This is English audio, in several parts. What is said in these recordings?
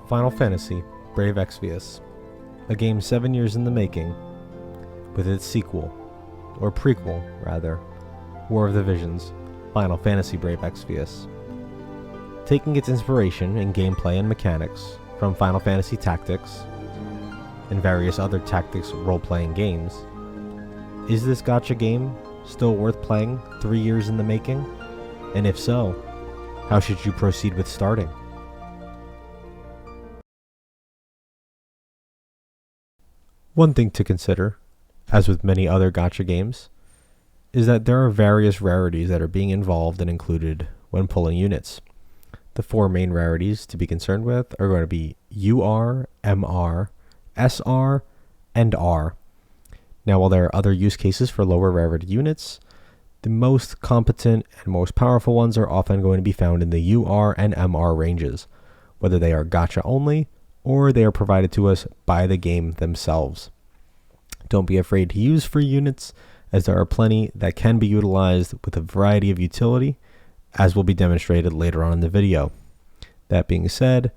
Final Fantasy Brave Exvius, a game 7 years in the making, with its sequel, or prequel rather, War of the Visions, Final Fantasy Brave Exvius. Taking its inspiration in gameplay and mechanics from Final Fantasy Tactics and various other tactics role-playing games, is this gacha game still worth playing 3 years in the making? And if so, how should you proceed with starting? One thing to consider, as with many other gacha games, is that there are various rarities that are being involved and included when pulling units. The 4 main rarities to be concerned with are going to be UR, MR, SR, and R. Now, while there are other use cases for lower rarity units, the most competent and most powerful ones are often going to be found in the UR and MR ranges, whether they are gacha only or they are provided to us by the game themselves. Don't be afraid to use free units, as there are plenty that can be utilized with a variety of utility, as will be demonstrated later on in the video. That being said,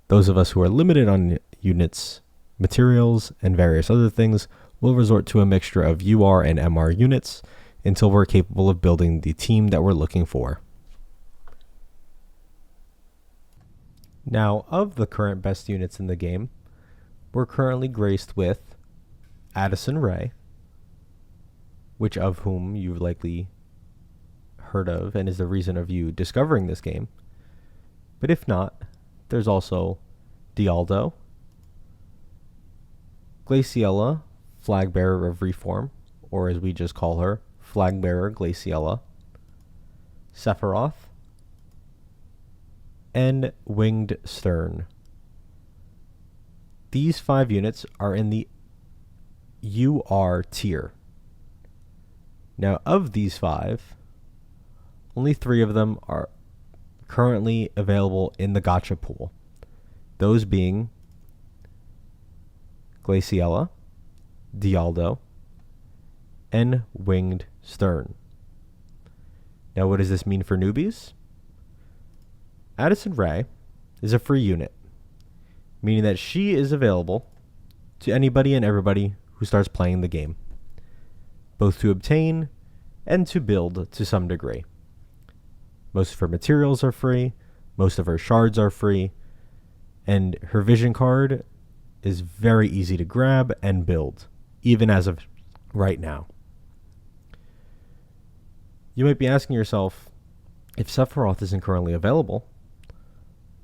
those of us who are limited on units, materials, and various other things will resort to a mixture of UR and MR units until we're capable of building the team that we're looking for. Now, of the current best units in the game, we're currently graced with Addison Rae, which of whom you've likely heard of and is the reason of you discovering this game. But if not, there's also Dialdo, Glaciella, Flagbearer of Reform, or as we just call her, Flagbearer Glaciella, Sephiroth, and Winged Stern. These 5 units are in the UR tier. Now, of these 5, only 3 of them are currently available in the gacha pool. Those being Glaciella, Dialdo, and Winged Stern. Now, what does this mean for newbies? Addison Rae is a free unit, meaning that she is available to anybody and everybody who starts playing the game, both to obtain and to build to some degree. Most of her materials are free, most of her shards are free, and her vision card is very easy to grab and build, even as of right now. You might be asking yourself, if Sephiroth isn't currently available,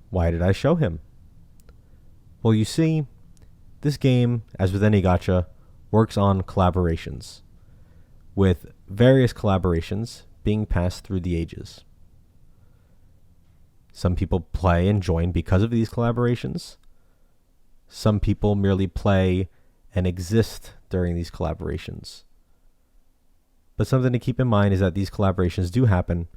why did I show him? Well, you see, this game, as with any gacha, works on collaborations, with various collaborations being passed through the ages. Some people play and join because of these collaborations. Some people merely play and exist during these collaborations. But something to keep in mind is that these collaborations do happen,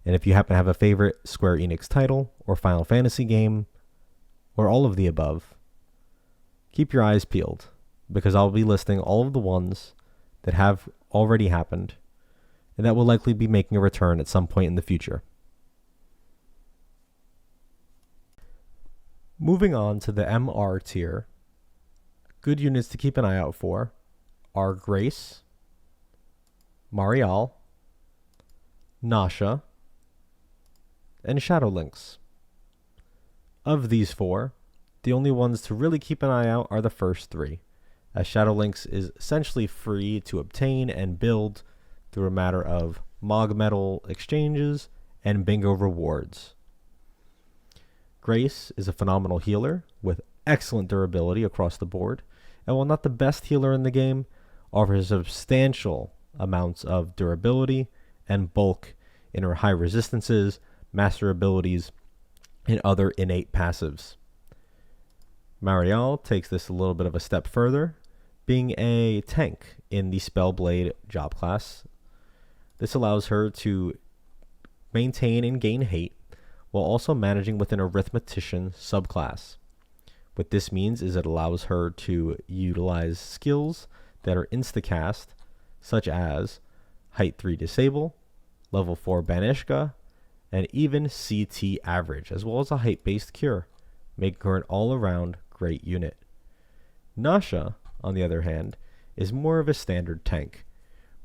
and if you happen to have a favorite Square Enix title or Final Fantasy game, or all of the above, keep your eyes peeled, because I'll be listing all of the ones that have already happened, and that will likely be making a return at some point in the future. Moving on to the MR tier, good units to keep an eye out for are Grace, Marial, Nasha, and Shadow Lynx. Of these 4, the only ones to really keep an eye out are the first 3, as Shadow Lynx is essentially free to obtain and build through a matter of Mog Medal exchanges and bingo rewards. Grace is a phenomenal healer with excellent durability across the board, and while not the best healer in the game, offers substantial amounts of durability and bulk in her high resistances, master abilities, and other innate passives. Marial takes this a little bit of a step further, being a tank in the Spellblade job class. This allows her to maintain and gain hate while also managing with an arithmetician subclass. What this means is it allows her to utilize skills that are instacast, such as Height 3 Disable, Level 4 Banishka, and even CT Average, as well as a height-based cure. making her an all-around great unit. Nasha, on the other hand, is more of a standard tank.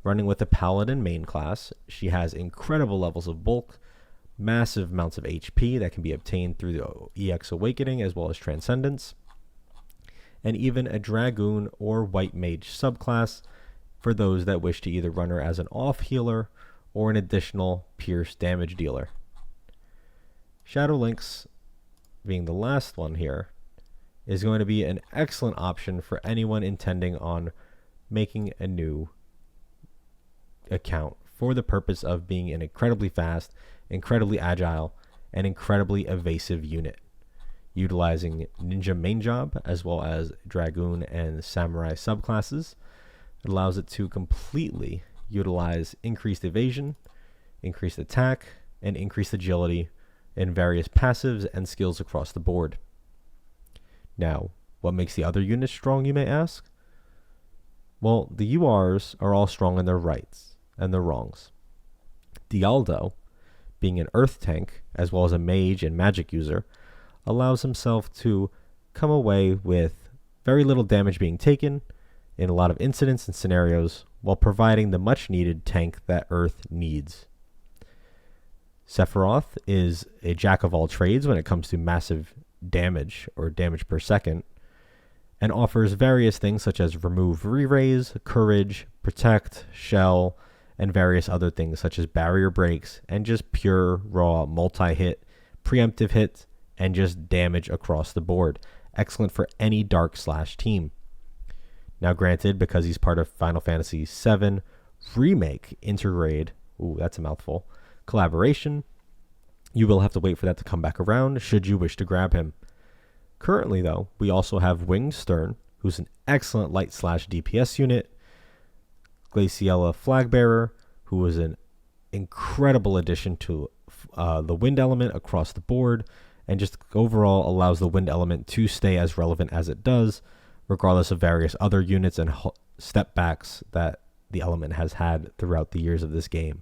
Running with the Paladin main class, she has incredible levels of bulk, massive amounts of HP that can be obtained through the EX Awakening as well as Transcendence, and even a Dragoon or White Mage subclass for those that wish to either run her as an off healer or an additional pierce damage dealer. Shadow Lynx, being the last one here, is going to be an excellent option for anyone intending on making a new account for the purpose of being an incredibly fast, incredibly agile, and incredibly evasive unit, utilizing Ninja main job as well as Dragoon and Samurai subclasses. It allows it to completely utilize increased evasion, increased attack, and increased agility in various passives and skills across the board. Now, what makes the other units strong, you may ask? Well, the URs are all strong in their rights and their wrongs. Dialdo, being an earth tank as well as a mage and magic user, allows himself to come away with very little damage being taken in a lot of incidents and scenarios while providing the much needed tank that Earth needs. Sephiroth is a jack of all trades when it comes to massive damage or damage per second, and offers various things such as remove re-raise, courage, protect, shell, and various other things such as barrier breaks and just pure raw multi-hit, preemptive hits, and just damage across the board. Excellent for any Dark Slash team. Now granted, because he's part of Final Fantasy VII Remake Intergrade, ooh, that's a mouthful, collaboration, you will have to wait for that to come back around should you wish to grab him. Currently though, we also have Winged Stern, who's an excellent light slash DPS unit, Glaciella Flagbearer, who is an incredible addition to the wind element across the board, and just overall allows the wind element to stay as relevant as it does, regardless of various other units and step backs that the element has had throughout the years of this game.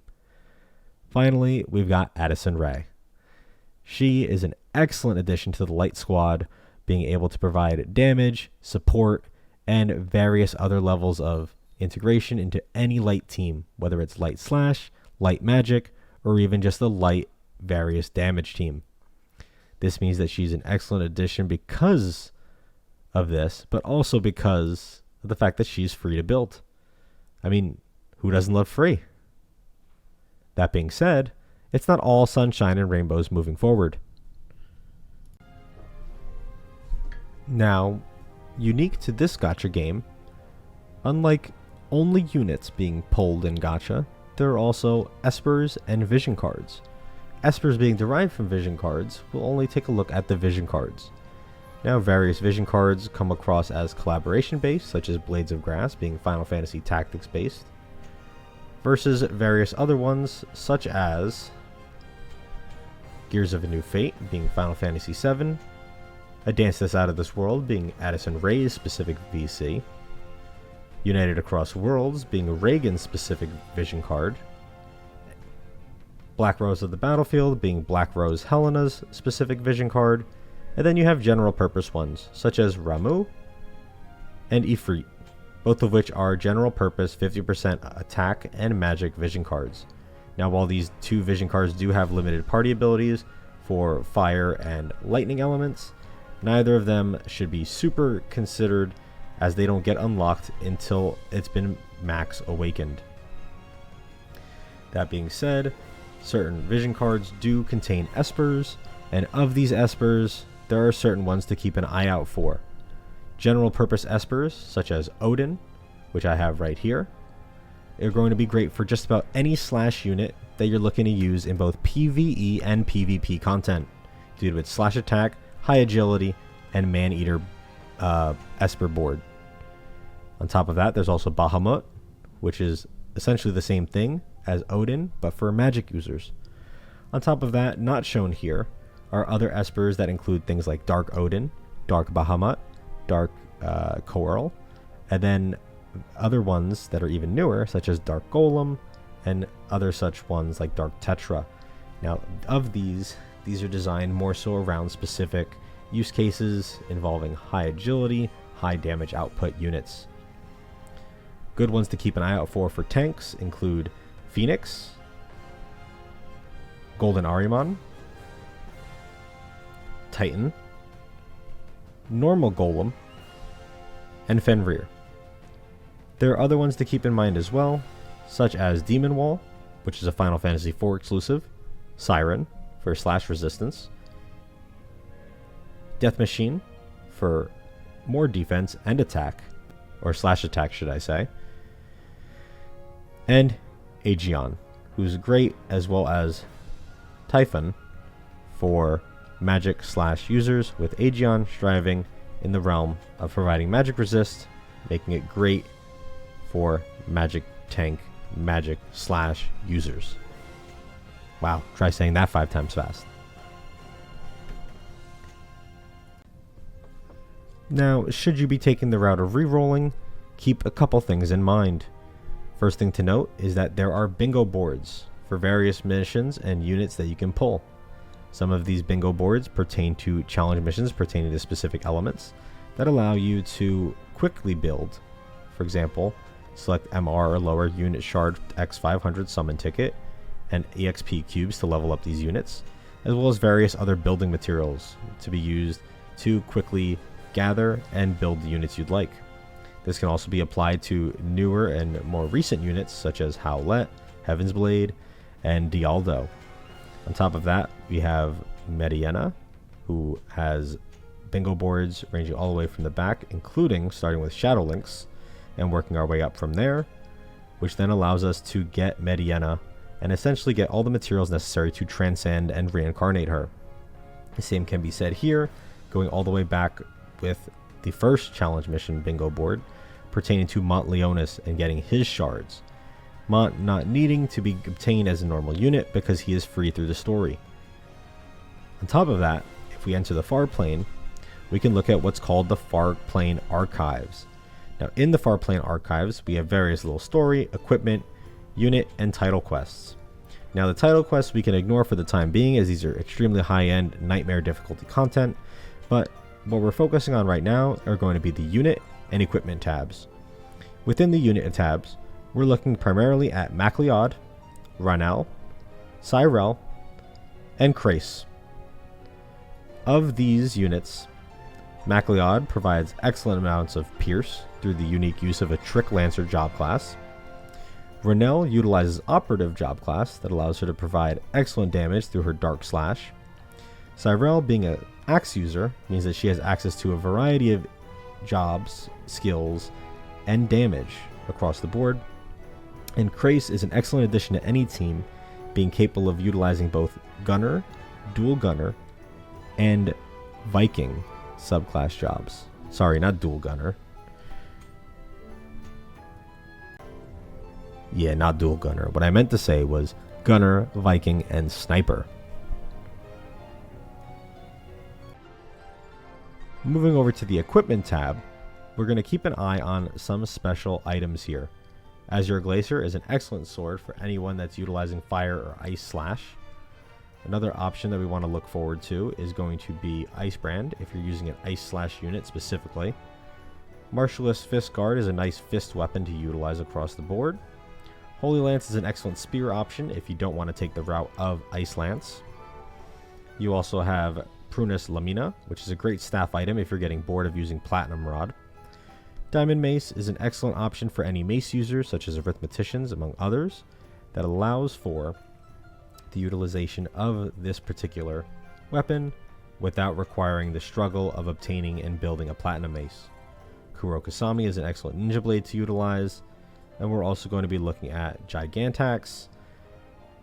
Finally, we've got Addison Rae. She is an excellent addition to the Light Squad, being able to provide damage, support, and various other levels of integration into any light team, whether it's light slash, light magic, or even just a light various damage team. This means that she's an excellent addition because of this, but also because of the fact that she's free to build. I mean, who doesn't love free? That being said, it's not all sunshine and rainbows moving forward. Now, unique to this gacha game, unlike only units being pulled in gacha, there are also espers and vision cards. Espers being derived from vision cards, we'll only take a look at the vision cards. Now, various vision cards come across as collaboration based, such as Blades of Grass being Final Fantasy Tactics based, versus various other ones such as Gears of a New Fate being Final Fantasy VII, A Dance That's Out of This World being Addison Rae's specific VC, United Across Worlds being Reagan's specific vision card, Black Rose of the Battlefield being Black Rose Helena's specific vision card, and then you have general purpose ones such as Ramuh and Ifrit, both of which are general purpose 50% attack and magic vision cards. Now, while these two vision cards do have limited party abilities for fire and lightning elements, neither of them should be super considered as they don't get unlocked until it's been max awakened. That being said, certain vision cards do contain espers, and of these espers, there are certain ones to keep an eye out for. General purpose espers, such as Odin, which I have right here, are going to be great for just about any slash unit that you're looking to use in both PvE and PvP content, due to its slash attack, high agility, and man-eater esper board. On top of that, there's also Bahamut, which is essentially the same thing as Odin, but for magic users. On top of that, not shown here, are other espers that include things like Dark Odin, Dark Bahamut, Dark Coral, and then other ones that are even newer, such as Dark Golem, and other such ones like Dark Tetra. Now, of these are designed more so around specific use cases involving high agility, high damage output units. Good ones to keep an eye out for tanks include Phoenix, Golden Ahriman, Titan, Normal Golem, and Fenrir. There are other ones to keep in mind as well, such as Demon Wall, which is a Final Fantasy IV exclusive, Siren for slash resistance, Death Machine for more defense and attack, or slash attack should I say, and Aegeon, who's great, as well as Typhon for magic slash users, with Aegeon striving in the realm of providing magic resist, making it great for magic tank magic slash users. Wow, try saying that 5 times fast. Now, should you be taking the route of re-rolling, keep a couple things in mind. First thing to note is that there are bingo boards for various missions and units that you can pull. Some of these bingo boards pertain to challenge missions pertaining to specific elements that allow you to quickly build. For example, select MR or lower unit shard X500 summon ticket and EXP cubes to level up these units, as well as various other building materials to be used to quickly gather and build the units you'd like. This can also be applied to newer and more recent units such as Howlett, Heaven's Blade, and Dialdo. On top of that, we have Mediana, who has bingo boards ranging all the way from the back, including starting with Shadow Links and working our way up from there, which then allows us to get Mediana and essentially get all the materials necessary to transcend and reincarnate her. The same can be said here, going all the way back with the first challenge mission bingo board pertaining to Mont Leonis and getting his shards. Mont not needing to be obtained as a normal unit because he is free through the story. On top of that, if we enter the Far Plane, we can look at what's called the Far Plane Archives. Now, in the Far Plane Archives, we have various little story, equipment, unit, and title quests. Now, the title quests we can ignore for the time being, as these are extremely high-end nightmare difficulty content, but what we're focusing on right now are going to be the unit and equipment tabs. Within the unit tabs, we're looking primarily at MacLeod, Ranel, Cyrell, and Krace. Of these units, MacLeod provides excellent amounts of pierce through the unique use of a Trick Lancer job class. Ranel utilizes Operative job class that allows her to provide excellent damage through her Dark Slash. Cyrell, being an Axe user, means that she has access to a variety of jobs, skills, and damage across the board. And Krace is an excellent addition to any team, being capable of utilizing both Gunner, Dual Gunner, and Viking subclass jobs. Sorry, not Dual Gunner. Yeah, not Dual Gunner. What I meant to say was Gunner, Viking, and Sniper. Moving over to the equipment tab, we're going to keep an eye on some special items here. Azure Glacier is an excellent sword for anyone that's utilizing fire or ice slash. Another option that we want to look forward to is going to be Icebrand if you're using an ice slash unit specifically. Martialist Fist Guard is a nice fist weapon to utilize across the board. Holy Lance is an excellent spear option if you don't want to take the route of Ice Lance. You also have Prunus Lamina, which is a great staff item if you're getting bored of using Platinum Rod. Diamond Mace is an excellent option for any mace users, such as arithmeticians, among others, that allows for the utilization of this particular weapon without requiring the struggle of obtaining and building a Platinum Mace. Kurokasami is an excellent ninja blade to utilize, and we're also going to be looking at Gigantax,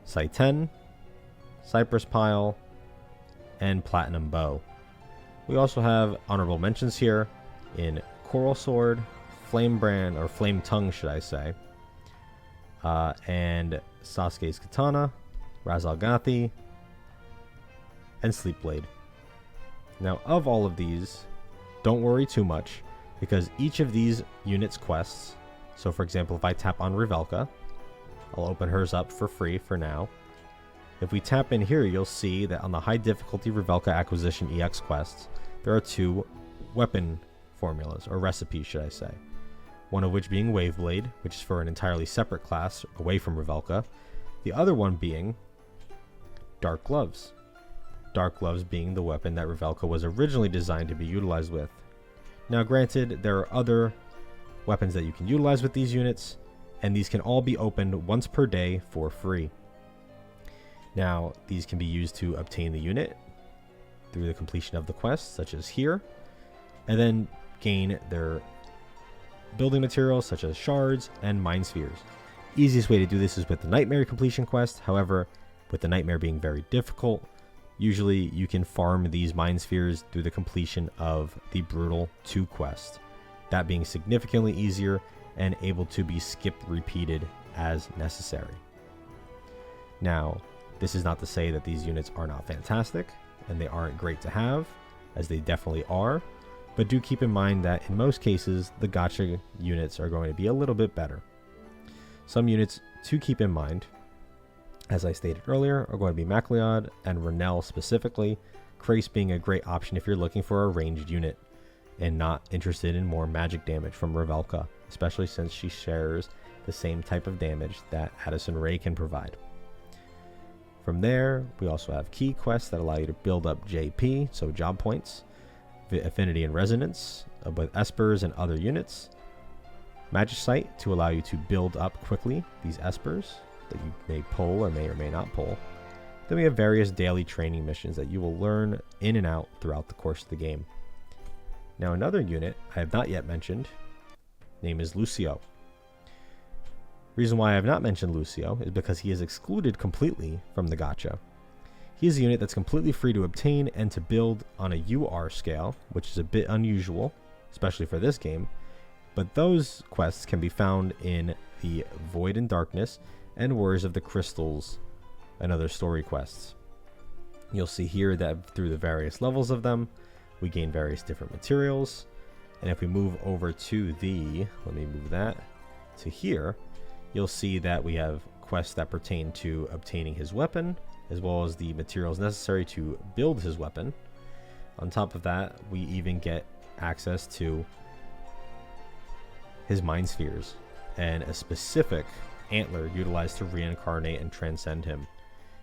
Saiten, Cypress Pile, and Platinum Bow. We also have honorable mentions here in Coral Sword, Flame Brand, or Flame Tongue should I say, and Sasuke's Katana, Razalgathi, and Sleep Blade. Now, of all of these, don't worry too much, because each of these units' quests, so for example, if I tap on Revelka, I'll open hers up for free for now. If we tap in here, you'll see that on the high difficulty Revelka Acquisition EX quests, there are two weapon formulas, or recipes should I say. One of which being Waveblade, which is for an entirely separate class away from Revelka. The other one being Dark Gloves. Dark Gloves being the weapon that Revelka was originally designed to be utilized with. Now granted, there are other weapons that you can utilize with these units, and these can all be opened once per day for free. Now, these can be used to obtain the unit through the completion of the quest, such as here, and then gain their building materials such as shards and mind spheres. Easiest way to do this is with the Nightmare completion quest. However, with the Nightmare being very difficult, usually you can farm these mind spheres through the completion of the Brutal 2 quest. That being significantly easier and able to be skipped repeated as necessary. Now, this is not to say that these units are not fantastic and they aren't great to have, as they definitely are, but do keep in mind that in most cases, the gacha units are going to be a little bit better. Some units to keep in mind, as I stated earlier, are going to be MacLeod and Renelle specifically, Krace being a great option if you're looking for a ranged unit and not interested in more magic damage from Revelka, especially since she shares the same type of damage that Addison Rae can provide. From there, we also have key quests that allow you to build up JP, so job points, Affinity and Resonance with Espers and other units, Magicite to allow you to build up quickly these Espers that you may pull or may not pull. Then we have various daily training missions that you will learn in and out throughout the course of the game. Now another unit I have not yet mentioned, name is Lucio. Reason why I have not mentioned Lucio is because he is excluded completely from the gacha. He is a unit that's completely free to obtain and to build on a UR scale, which is a bit unusual, especially for this game, but those quests can be found in the Void and Darkness and Warriors of the Crystals and other story quests. You'll see here that through the various levels of them, we gain various different materials, and if we move over to let me move that to here, you'll see that we have quests that pertain to obtaining his weapon, as well as the materials necessary to build his weapon. On top of that, we even get access to his mind spheres and a specific antler utilized to reincarnate and transcend him.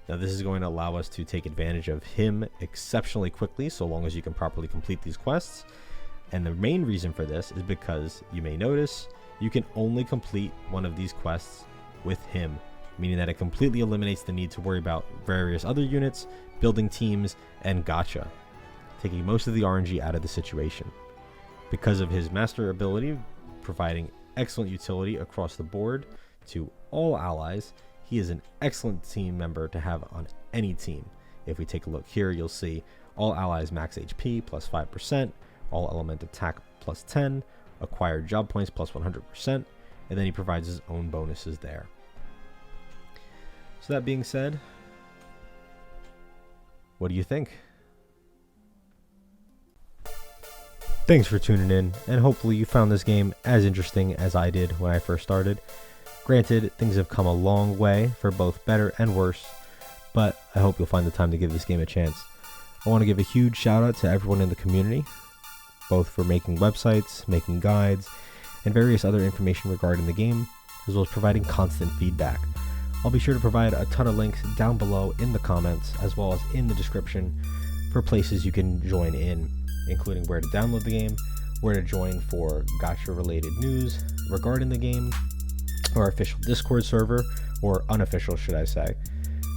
Now this is going to allow us to take advantage of him exceptionally quickly, so long as you can properly complete these quests. And the main reason for this is because you may notice you can only complete one of these quests with him, meaning that it completely eliminates the need to worry about various other units, building teams, and gacha, taking most of the RNG out of the situation. Because of his master ability, providing excellent utility across the board to all allies, he is an excellent team member to have on any team. If we take a look here, you'll see all allies max HP plus 5%, all element attack plus 10, acquired job points plus 100%, and then he provides his own bonuses there. So that being said, what do you think? Thanks for tuning in, and hopefully you found this game as interesting as I did when I first started. Granted, things have come a long way for both better and worse, but I hope you'll find the time to give this game a chance. I want to give a huge shout out to everyone in the community, both for making websites, making guides, and various other information regarding the game, as well as providing constant feedback. I'll be sure to provide a ton of links down below in the comments, as well as in the description, for places you can join in, including where to download the game, where to join for gacha related news regarding the game, our official Discord server, or unofficial should I say,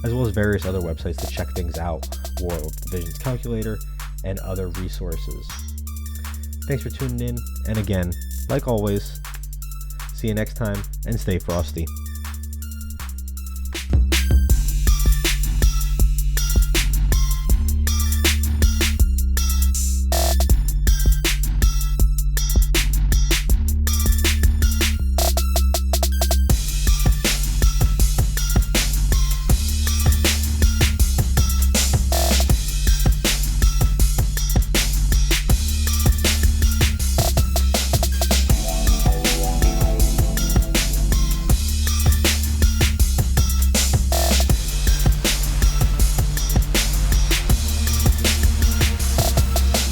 as well as various other websites to check things out, War of the Visions Calculator, and other resources. Thanks for tuning in, and again, like always, see you next time, and stay frosty.